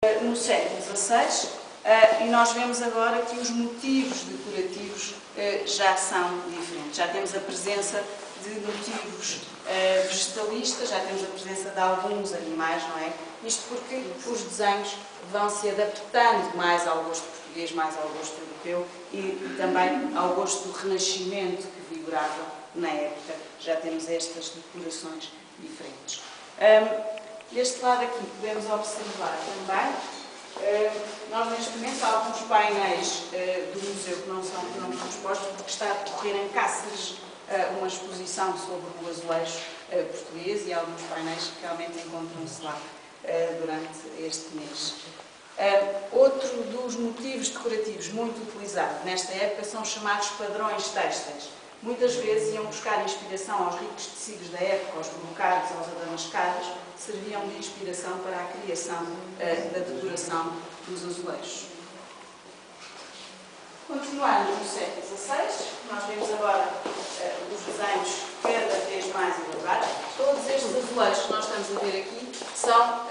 no século XVI, e nós vemos agora que os motivos decorativos já são diferentes. Já temos a presença de motivos vegetalistas, já temos a presença de alguns animais, não é? Isto porque os desenhos vão se adaptando mais ao gosto português, mais ao gosto europeu e também ao gosto do Renascimento que vigorava na época. Já temos estas decorações diferentes. Deste lado aqui podemos observar também, nós neste momento há alguns painéis do museu que não estão expostos porque está a decorrer em Cáceres uma exposição sobre o azulejo português e alguns painéis que realmente encontram-se lá durante este mês. Outro dos motivos decorativos muito utilizado nesta época são os chamados padrões têxteis. Muitas vezes iam buscar inspiração aos ricos tecidos da época, aos brocados, aos adamascados, serviam de inspiração para a criação da decoração dos azulejos. Continuando no século XVI, nós vemos agora os desenhos cada vez mais elaborados. Todos estes azulejos que nós estamos a ver aqui são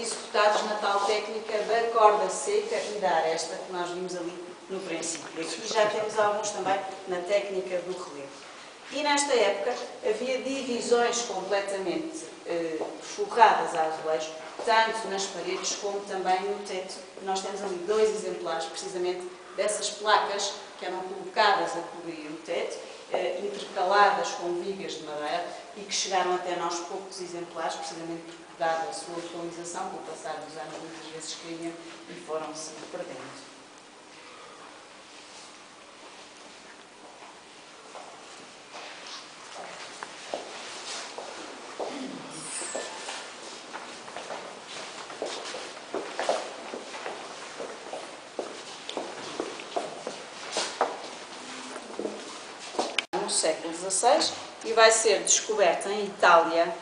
executados na tal técnica da corda seca e da aresta que nós vimos ali no princípio. Aqui já temos alguns também na técnica do relevo. E nesta época havia divisões completamente forradas a azulejo, tanto nas paredes como também no teto. Nós temos ali dois exemplares, precisamente, dessas placas que eram colocadas a cobrir o teto, intercaladas com vigas de madeira e que chegaram até nós poucos exemplares, precisamente porque, dada a sua utilização, com o passar dos anos, muitas vezes caíam e foram-se perdendo. No século XVI e vai ser descoberta em Itália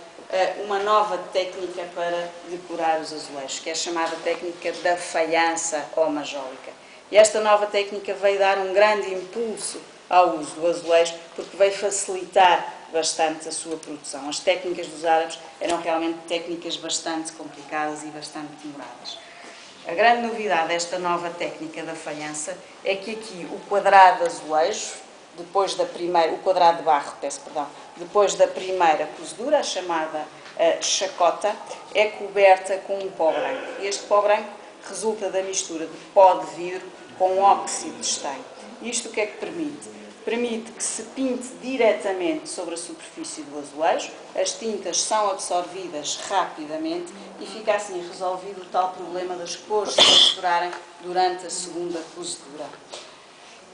uma nova técnica para decorar os azulejos, que é a chamada técnica da faiança ou majólica. E esta nova técnica veio dar um grande impulso ao uso do azulejo, porque veio facilitar bastante a sua produção. As técnicas dos árabes eram realmente técnicas bastante complicadas e bastante demoradas. A grande novidade desta nova técnica da faiança é que aqui o quadrado de azulejo, depois da primeira, o quadrado de barro, depois da primeira cozedura, a chamada chacota, é coberta com um pó branco. Este pó branco resulta da mistura de pó de vidro com óxido de estanho. Isto o que é que permite? Permite que se pinte diretamente sobre a superfície do azulejo, as tintas são absorvidas rapidamente e fica assim resolvido o tal problema das cores se misturarem durante a segunda cozedura.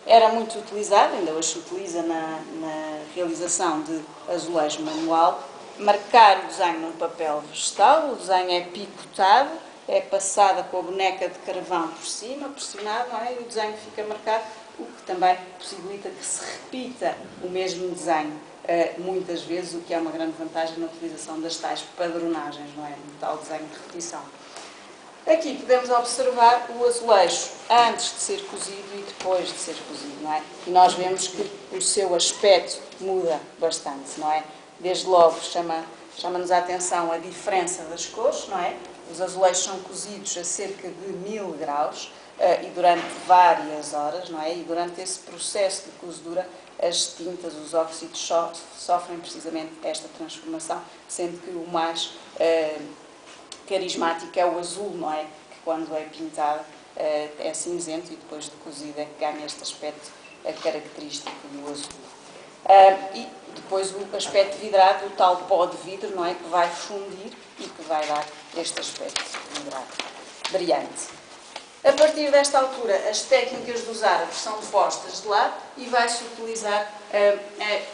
Era muito utilizado, ainda hoje se utiliza na realização de azulejo manual, marcar o desenho num papel vegetal, o desenho é picotado, é passada com a boneca de carvão por cima, pressionado, não é? E o desenho fica marcado, o que também possibilita que se repita o mesmo desenho muitas vezes, o que é uma grande vantagem na utilização das tais padronagens, não é? No tal desenho de repetição. Aqui podemos observar o azulejo antes de ser cozido e depois de ser cozido, não é? E nós vemos que o seu aspecto muda bastante, não é? Desde logo chama-nos a atenção a diferença das cores, não é? Os azulejos são cozidos a cerca de 1000 graus e durante várias horas, não é? E durante esse processo de cozedura as tintas, os óxidos sofrem precisamente esta transformação, sendo que o mais carismático é o azul, não é? Que quando é pintado é cinzento e depois de cozido é que ganha este aspecto característico do azul. E depois o aspecto vidrado, o tal pó de vidro, não é? Que vai fundir e que vai dar este aspecto vidrado, brilhante. A partir desta altura, as técnicas dos árabes são postas de lado e vai-se utilizar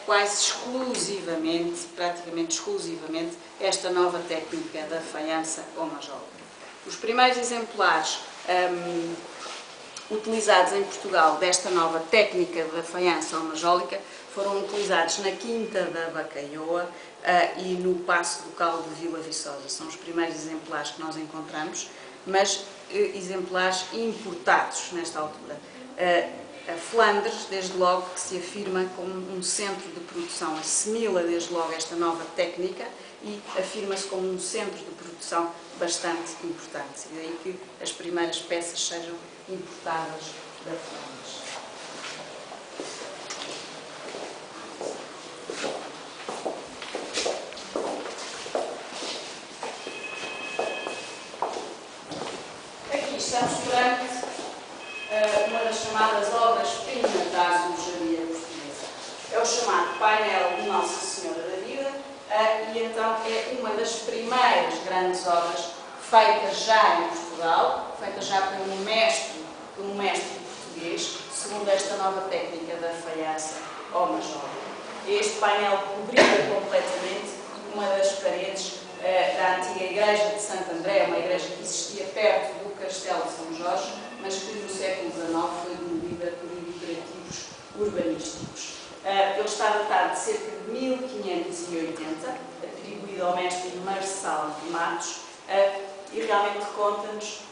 quase exclusivamente, praticamente exclusivamente, esta nova técnica da faiança ou majólica. Os primeiros exemplares utilizados em Portugal desta nova técnica da faiança ou majólica foram utilizados na Quinta da Bacalhoa e no Paço Ducal de Vila Viçosa. São os primeiros exemplares que nós encontramos, mas exemplares importados nesta altura. A Flandres, desde logo, que se afirma como um centro de produção, assimila desde logo esta nova técnica e afirma-se como um centro de produção bastante importantes. E daí que as primeiras peças sejam importadas da Flandres. Aqui estamos perante uma das chamadas obras-primas da azulejaria portuguesa. É o chamado painel de Nossa Senhora da Vida e então é uma das primeiras grandes obras feitas já em Portugal, feita já por um mestre português, segundo esta nova técnica da faiança ao major. Este painel cobria completamente uma das paredes da antiga igreja de Santo André, uma igreja que existia perto do Castelo de São Jorge, mas que no século XIX foi demolida por imperativos urbanísticos. Ele está datado de cerca de 1580, atribuído ao mestre Marçal de Matos, e realmente conta-nos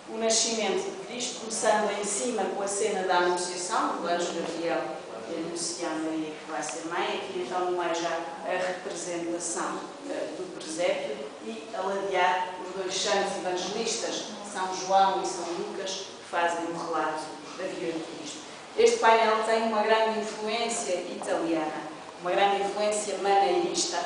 o nascimento de Cristo, começando em cima com a cena da Anunciação, do anjo Gabriel anunciar a Maria que vai ser mãe. Aqui então não é já a representação do presépio, e a ladear os dois santos evangelistas, São João e São Lucas, que fazem o relato da vida de Cristo. Este painel tem uma grande influência italiana, uma grande influência maneirista,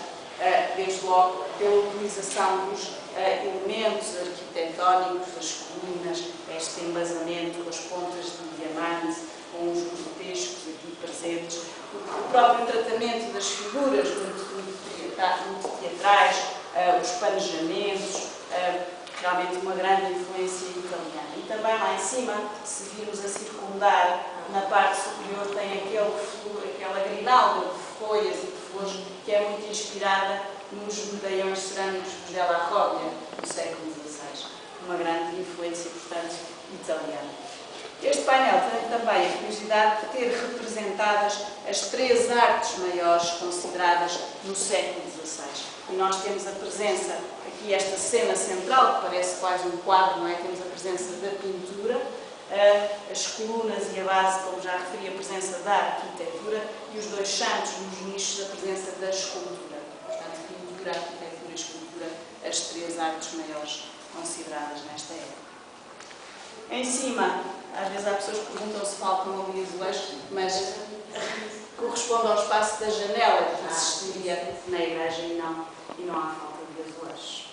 desde logo pela utilização dos elementos arquitetónicos, das colunas, este embasamento com as pontas de diamante, com os grotescos aqui presentes, o próprio tratamento das figuras muito teatrais, os panejamentos, realmente uma grande influência italiana. E também lá em cima, se virmos a circundar, na parte superior tem aquela grinalda de folhas e de flores que é muito inspirada nos medalhões cerâmicos de Della Robbia do século XVI. Uma grande influência, portanto, italiana. Este painel tem também a curiosidade de ter representadas as três artes maiores consideradas no século XVI. E nós temos a presença, aqui esta cena central, que parece quase um quadro, não é? Temos a presença da pintura, as colunas e a base, como já referi, a presença da arquitetura, e os dois santos nos nichos, a presença da escultura. Portanto, pintura, arquitetura e escultura, as três artes maiores consideradas nesta época. Em cima, às vezes há pessoas que perguntam se faltam ali azulejos, mas corresponde ao espaço da janela que existiria na igreja e não há falta de azulejos.